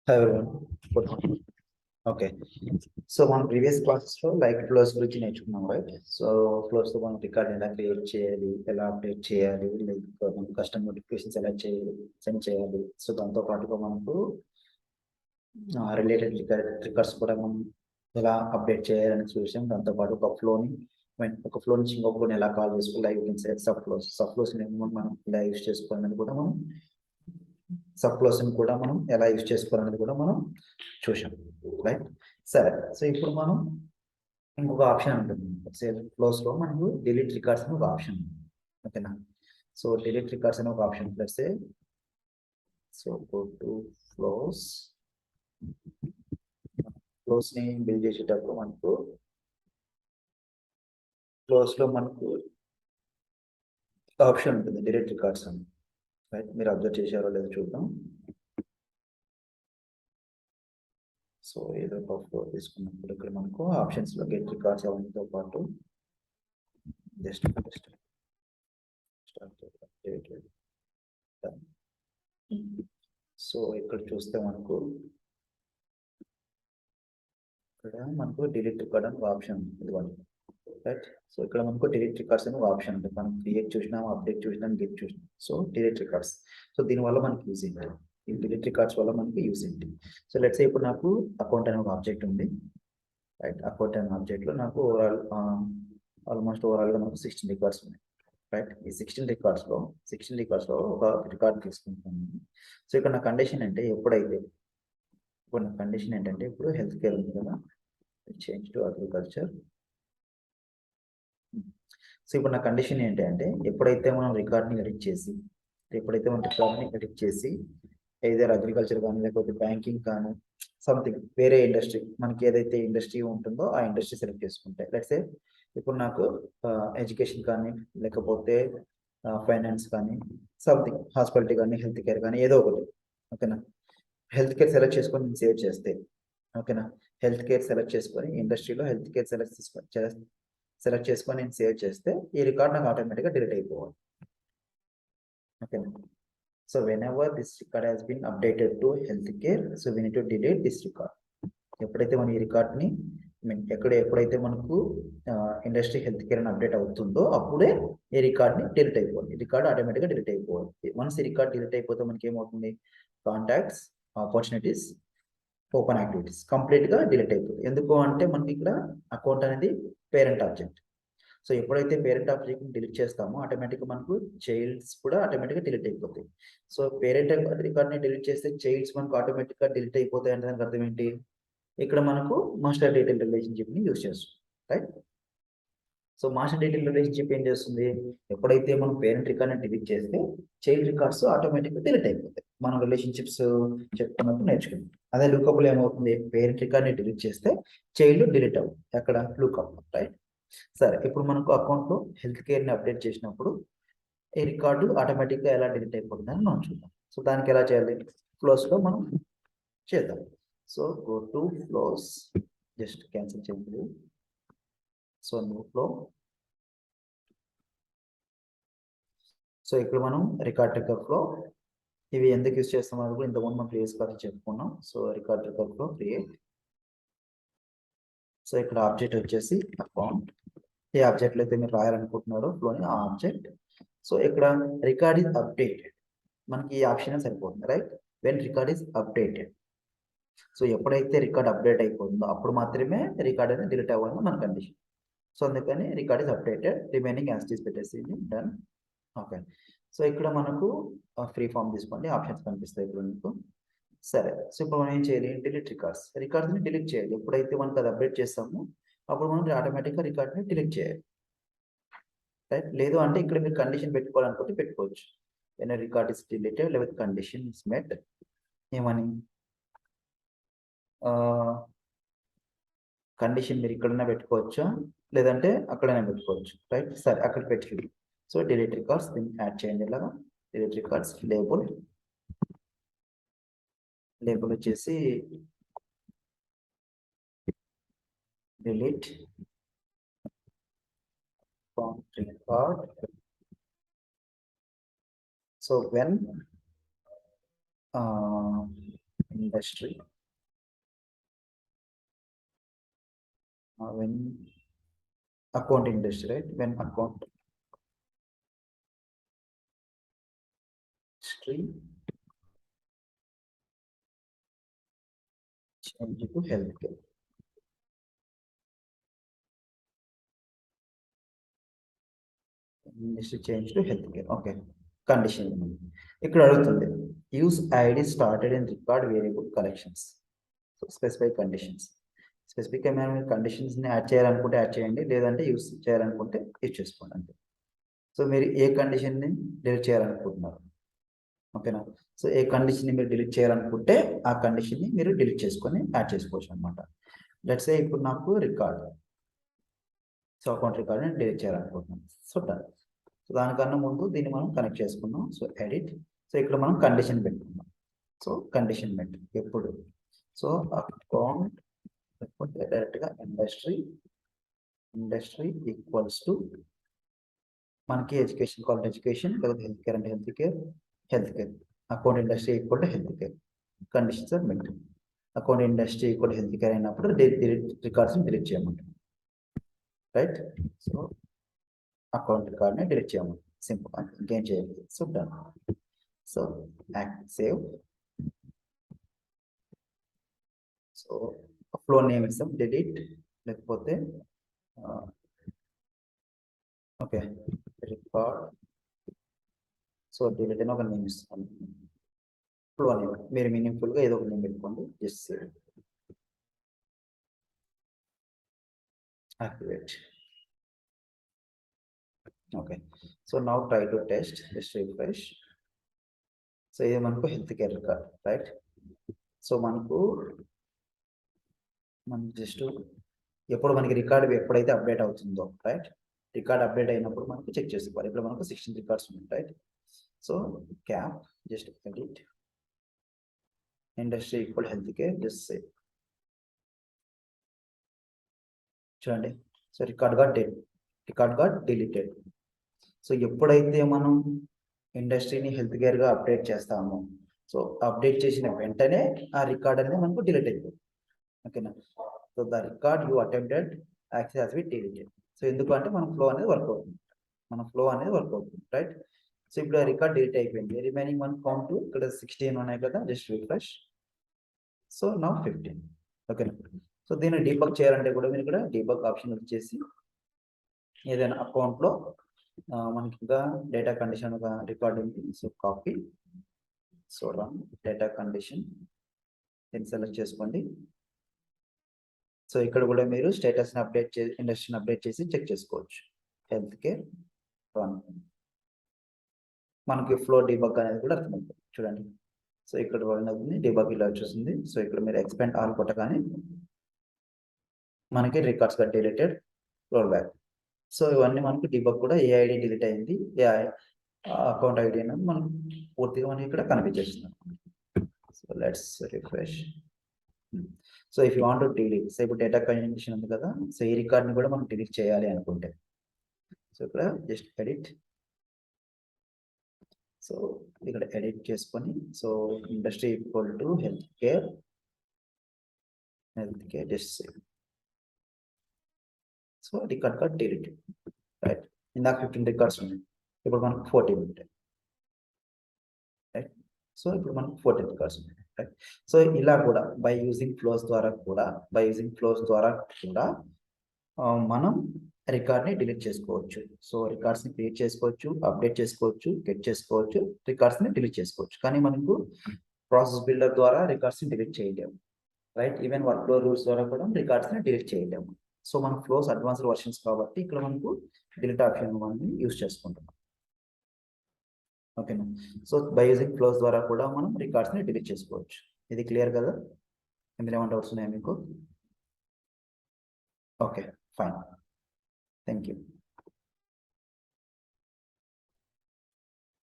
Hi everyone. Good morning. Okay. So మన previous classes లో like flows గురించి నేర్చుకున్నాం రైట్. సో ఫ్లోస్ లో మనం రికార్డ్ ఎలా క్రియేట్ చేయాలి, ఎలా అప్డేట్ చేయాలి, లైక్ మనం కస్టమర్ నోటిఫికేషన్స్ ఎలా చేయాలి, సెండ్ చేయాలి. సో దాంతో పాటుగా మనకు రిలేటెడ్ రికార్డ్స్ కూడా మనం ఎలా అప్డేట్ చేయాలని చూసాం. దాంతో పాటు ఒక ఫ్లో నుంచి ఇంకొక ఫ్లోని ఎలా కాల్ చేసుకోవాలి, లైవ్ సబ్ ఫ్లోస్ మనం ఎలా యూస్ చేసుకోవాలనేది కూడా మనం కూడా మనం ఎలా యూజ్ చేసుకోవాలనేది కూడా మనం చూసాం రైట్. సరే, సో ఇప్పుడు మనం ఇంకొక ఆప్షన్ ఉంటుంది సేల్ ఫ్లోస్ లో మనకు డిలీట్ రికార్డ్స్ అని ఒక ఆప్షన్ ఉంది. ఓకేనా. సో డిలీట్ రికార్డ్స్ అని ఒక option plus so go to flows ని బిల్డ్ చేసేటప్పుడు మనకు ఫ్లోస్ లో మనకు ఆప్షన్ ఉంటుంది డిలీట్ రికార్డ్స్ అని రైట్. మీరు అబ్జర్వ్ చేశారో లేదో చూద్దాం. సో ఏదో ఒక ఫ్లో తీసుకున్నప్పుడు ఇక్కడ మనకు ఆప్షన్స్ లో గెట్ రికార్డ్స్ అవన్నీతో పాటు జస్ట్ సో ఇక్కడ చూస్తే మనకు డిలీట్ రికార్డ్ అని ఒక ఆప్షన్ ఉంటుంది రైట్. సో ఇక్కడ మనకు డిలీట్ రికార్డ్స్ అని ఒక ఆప్షన్ ఉంటుంది. మనం క్రియేట్ చూసినాం, అప్డేట్ చూసినాం, గెట్ చూసినాం. So delete records. సో దీనివల్ల మనకి యూజ్ ఏంటి, ఈ డిలీట్ రికార్డ్స్ వల్ల మనకి యూజ్ ఏంటి. సో లెట్స్ సే ఇప్పుడు నాకు అకౌంట్ అనే ఒక ఆబ్జెక్ట్ ఉంది రైట్. అకౌంట్ అనే ఆబ్జెక్ట్ లో నాకు ఆల్మోస్ట్ ఓవరాల్ గా నాకు 16 రికార్డ్స్ ఉన్నాయి రైట్. ఈ 16 రికార్డ్స్ లో ఒక రికార్డ్ తీసుకుంటాను. సో ఇక్కడ నా కండిషన్ అంటే ఇప్పుడు హెల్త్ కేర్ ఉంది కదా, చేంజ్ టు అగ్రికల్చర్. సో ఇప్పుడు నా కండిషన్ ఏంటి అంటే ఎప్పుడైతే మనం రికార్డ్ని ఎడిట్ చేసి ఏదైనా అగ్రికల్చర్ కానీ లేకపోతే బ్యాంకింగ్ కానీ సంథింగ్ వేరే ఇండస్ట్రీ, మనకి ఏదైతే ఇండస్ట్రీ ఉంటుందో ఆ ఇండస్ట్రీ సెలెక్ట్ చేసుకుంటే లెట్స్ సే ఇప్పుడు నాకు ఎడ్యుకేషన్ కానీ లేకపోతే ఫైనాన్స్ కానీ సంథింగ్ హాస్పిటాలిటీ కానీ హెల్త్ కేర్ కానీ ఏదో ఒకటి. ఓకేనా. హెల్త్ కేర్ సెలెక్ట్ చేసుకొని నేను సేవ్ చేస్తే, ఓకేనా, హెల్త్ కేర్ సెలెక్ట్ చేసుకొని ఇండస్ట్రీలో హెల్త్ కేర్ సెలెక్ట్ చేసుకొని నేను సేవ్ చేస్తే ఈ రికార్డ్ నాకు ఆటోమేటిక్గా డిలీట్ అయిపోవాలి. ఓకేనా. So whenever this record has been updated to healthcare, so we need to delete this record. ఎప్పుడైతే మన ఈ రికార్డ్ని ఎప్పుడైతే మనకు ఇండస్ట్రీ హెల్త్ కేర్ అని అప్డేట్ అవుతుందో అప్పుడే ఈ రికార్డ్ని డిలీట్ అయిపోవాలి. ఈ రికార్డ్ ఆటోమేటిక్గా డిలీట్ అయిపోవాలి. వన్స్ ఈ రికార్డ్ డిలీట్ అయిపోతే మనకి ఏమవుతుంది, కాంటాక్ట్స్, ఆపర్చునిటీస్, ఓపెన్ యాక్టివిటీస్ కంప్లీట్గా డిలీట్ అయిపోతుంది. ఎందుకు అంటే మనకి ఇక్కడ అకౌంట్ అనేది పేరెంట్ ఆబ్జెక్ట్. సో ఎప్పుడైతే పేరెంట్ ఆబ్జెక్ట్ డిలీట్ చేస్తామో ఆటోమేటిక్గా మనకు చైల్డ్స్ కూడా ఆటోమేటిక్గా డిలీట్ అయిపోతాయి. సో పేరెంట్ రికార్డ్ని డిలీట్ చేస్తే చైల్డ్స్ మనకు ఆటోమేటిక్గా డిలీట్ అయిపోతాయి అంటే దానికి అర్థం ఏంటి, ఇక్కడ మనకు మాస్టర్ డీటెయిల్ రిలేషన్షిప్ని యూజ్ చేస్తాం right. So master detail relationship ఏం చేస్తుంది, ఎప్పుడైతే మనం పేరెంట్ రికార్డ్ని డిలీట్ చేస్తే చైల్డ్ రికార్డ్స్ ఆటోమేటిక్గా డిలీట్ అయిపోతాయి. మనం రిలేషన్షిప్స్ చెప్పుకున్నప్పుడు నేర్చుకుంటాం. అదే లుకప్లో ఏమవుతుంది, పేరెంట్ రికార్డ్ని డిలీట్ చేస్తే చైల్డ్ డిలీట్ అవుతుంది ఎక్కడ లుకప్ రైట్. సరే, ఇప్పుడు మనకు అకౌంట్లో హెల్త్ కేర్ని అప్డేట్ చేసినప్పుడు ఈ రికార్డు ఆటోమేటిక్గా ఎలా డిలీట్ అయిపోతుందని మనం చూద్దాం. సో దానికి ఎలా చేయాలి, ఫ్లోస్లో మనం చేద్దాం. So go to flows, just cancel చేయండి. So new flow. సో ఇక్కడ మనం రికార్డ్ ఫ్లో ఇవి ఎందుకు యూజ్ చేస్తాం అది కూడా ఇంతకుముందు మనం ప్రీవియస్ క్లాస్ చెప్పుకున్నాం. So record flow create. So ఇక్కడ ఆబ్జెక్ట్ వచ్చేసి అకౌంట్. ఏ ఆబ్జెక్ట్లో అయితే మీరు రాయాలనుకుంటున్నారో ఫ్లోని ఆ ఆబ్జెక్ట్. సో ఇక్కడ రికార్డ్ ఈజ్ అప్డేటెడ్, మనకి ఈ ఆప్షన్ సరిపోతుంది right. When record is updated, so ఎప్పుడైతే రికార్డ్ అప్డేట్ అయిపోతుందో అప్పుడు మాత్రమే రికార్డ్ అనేది డిలీట్ అవ్వాలని మన కండిషన్. సో అందుకని record is updated, remaining as it is పెట్టేసి డన్. ఓకే. సో ఇక్కడ మనకు ఫ్రీ ఫామ్ తీసుకోండి, ఆప్షన్స్ కనిపిస్తాయి ఇక్కడ మీకు. సరే, సో ఇప్పుడు మనం ఏం చేయాలి, డిలీట్ రికార్డ్ని డిలీట్ చేయాలి. ఎప్పుడైతే మనకు అది అప్డేట్ చేస్తామో అప్పుడు మనం ఆటోమేటిక్గా రికార్డ్ని డిలీట్ చేయాలి రైట్. లేదు అంటే ఇక్కడ మీరు కండిషన్ పెట్టుకోవాలనుకుంటే పెట్టుకోవచ్చు. వెన్ రికార్డ్ ఇస్ డిలీటెడ్ లేదా కండిషన్ ఇస్ మెట్ ఏమని కండిషన్ మీరు ఇక్కడైనా పెట్టుకోవచ్చా లేదంటే అక్కడైనా పెట్టుకోవచ్చు రైట్. సరే, అక్కడ పెట్టుకోండి. సో డిలీట్ రికార్డ్స్ దీన్ని యాడ్ చేయండి. ఇలాగా డిలీట్ రికార్డ్స్ లేబుల్ వచ్చేసి delete record. So when industry, when account industry, right? When account industry change to healthcare. Industry change to healthcare. Okay. Condition. ఇక్కడ అడుగుతుంది use ID started in record variable collections. So specify conditions. Specific ఏమైనా conditions ని add చేయాలనుకుంటే add చేయండి, లేదంటే use చేయాలనుకుంటే use చేసుకోండి అంతే. సో మీరు ఏ కండిషన్ ని డిలీట్ చేయాలనుకుంటున్నారు, ఓకేనా? సో ఏ కండిషన్ ని మీరు డిలీట్ చేయాలనుకుంటే ఆ కండిషన్ ని మీరు డిలీట్ చేసుకొని యాడ్ చేసుకోవచ్చు అనమాట. లెట్స్ సే ఇప్పుడు నాకు రికార్డ్, సో అకౌంట్ రికార్డ్ ని డిలీట్ చేయాలనుకుంటున్నాను. So done. సో దానికన్నా ముందు దీన్ని మనం కనెక్ట్ చేసుకున్నాం. So edit. సో ఇక్కడ మనం కండిషన్ పెట్టుకున్నాం. సో కండిషన్ మెట్ ఎప్పుడు, సో అకౌంట్ డైరెక్ట్ గా ఇండస్ట్రీ ఈక్వల్స్ టు మనకి ఎడ్యుకేషన్ కావాలంటే ఎడ్యుకేషన్, లేకపోతే హెల్త్ కేర్ అంటే health care. Account industry equal to health care. Conditions are met. Account industry equal to health care అయినప్పుడు records delete చేయమంటాం, right? So account రికార్డ్ని delete చేయమంటాం, simple, ఇంకేం చేయాలి. So done. So save. So flow name ఇస్తాం, delete, లేకపోతే okay record. So delete అని ఒక నేమ్ ఇస్తాను, ఫ్లో నేమ్. మీరు మీనింగ్ఫుల్ గా ఏదో ఒక నేమ్ పెట్టుకోండి. Just save, activate. Okay. So now try to test, just refresh. So ఇది మనకు health care record, right? So మనం జస్ట్ ఎప్పుడు మనకి రికార్డ్ ఎప్పుడైతే అప్డేట్ అవుతుందో, రైట్? రికార్డ్ అప్డేట్ అయినప్పుడు మనకు చెక్ చేసుకోవాలి. ఇప్పుడు మనకు 16 రికార్డ్స్ ఉన్నాయి, right? So cap, just edit, industry equal health care, just save. చూడండి, so record got deleted. So ఎప్పుడైతే మనం ఇండస్ట్రీని హెల్త్ కేర్ గా అప్డేట్ చేస్తామో, సో అప్డేట్ చేసిన వెంటనే ఆ రికార్డ్ అనేది మనకు డిలీట్ అయిపోతుంది, ఓకేనా? So the record you attempted access has been deleted. So ఎందుకంటే మన ఫ్లో అనేది వర్క్ అవుతుంది, రైట్? సో ఇప్పుడు ఆ రికార్డ్ డిలీట్ అయిపోయింది. రిమైనింగ్ వన్ కౌంట్ ఇక్కడ 16 ఉన్నాయి కదా, జస్ట్ రిఫ్రెష్. సో నౌ 15, ఓకేనా? సో దీన్ని డీబగ్ చేయాలంటే కూడా మీరు ఇక్కడ డీబగ్ ఆప్షన్ వచ్చేసి ఏదైనా అకౌంట్ లో మనకి ఇంకా డేటా కండిషన్ ఒక రికార్డ్ ఉంది. So copy, so run data condition, దీన్ని సెలెక్ట్ చేసుకోండి. సో ఇక్కడ కూడా మీరు స్టేటస్ ని అప్డేట్ చేసి ఇండస్ట్రీని అప్డేట్ చేసి చెక్ చేసుకోవచ్చు. Health care run. మనకి ఫ్లో డీబగ్ అనేది కూడా అర్థమవుతుంది, చూడండి. సో ఇక్కడ రన్ అవుతుంది, డీబగ్ ఇలా వచ్చేసింది. సో ఇక్కడ మీరు ఎక్స్పెండ్ ఆల్ కొట్టగానే మనకి రికార్డ్స్ గా డిలీటెడ్, రోల్ బ్యాక్. సో ఇవన్నీ మనకు డీబగ్ కూడా ఏ ఐడి డిలీట్ అయింది, ఏ అకౌంట్ ఐడి అనేది మనం పూర్తిగా మనకి ఇక్కడ కనిపించేస్తుంది. So let's refresh. So if you want to delete, so ఇప్పుడు డేటా కండిషన్ ఉంది కదా, సో ఈ రికార్డ్ని కూడా మనం డిలీట్ చేయాలి అనుకుంటే, సో ఇక్కడ జస్ట్ ఎడిట్. సో ఇక్కడ ఎడిట్ చేసుకొని, so industry equal to health care just save. So record గా డిలీట్, రైట్? ఇందాక 15 రికార్డ్స్ ఉన్నాయి, ఇప్పుడు మనకు 14 ఉంటాయి, రైట్? సో ఇప్పుడు మనకు 14 రికార్డ్స్ ఉన్నాయి, రైట్? సో ఇలా కూడా బై యూజింగ్ ఫ్లోస్ ద్వారా కూడా మనం రికార్డ్ని డిలీట్ చేసుకోవచ్చు. సో రికార్డ్స్ని క్రియేట్ చేసుకోవచ్చు, అప్డేట్ చేసుకోవచ్చు, గెట్ చేసుకోవచ్చు, రికార్డ్స్ని డిలీట్ చేసుకోవచ్చు. కానీ మనకు ప్రాసెస్ బిల్డర్ ద్వారా రికార్డ్స్ని డిలీట్ చేయలేము, right? Even work flow rules ద్వారా కూడా రికార్డ్స్ని డిలీట్ చేయలేము. సో మన ఫ్లోస్ అడ్వాన్స్డ్ వర్షన్స్ కాబట్టి ఇక్కడ మనకు డిలీట్ ఆప్షన్ మనం యూజ్ చేసుకుంటున్నాం, ఓకేనా? సో బై యూజింగ్ ఫ్లోస్ ద్వారా కూడా మనం రికార్డ్స్ని డిలీట్ చేసుకోవచ్చు. ఇది క్లియర్ కదా? ఇందులో ఏమైనా డౌట్స్ ఉన్నాయా మీకు? Okay, fine, thank you.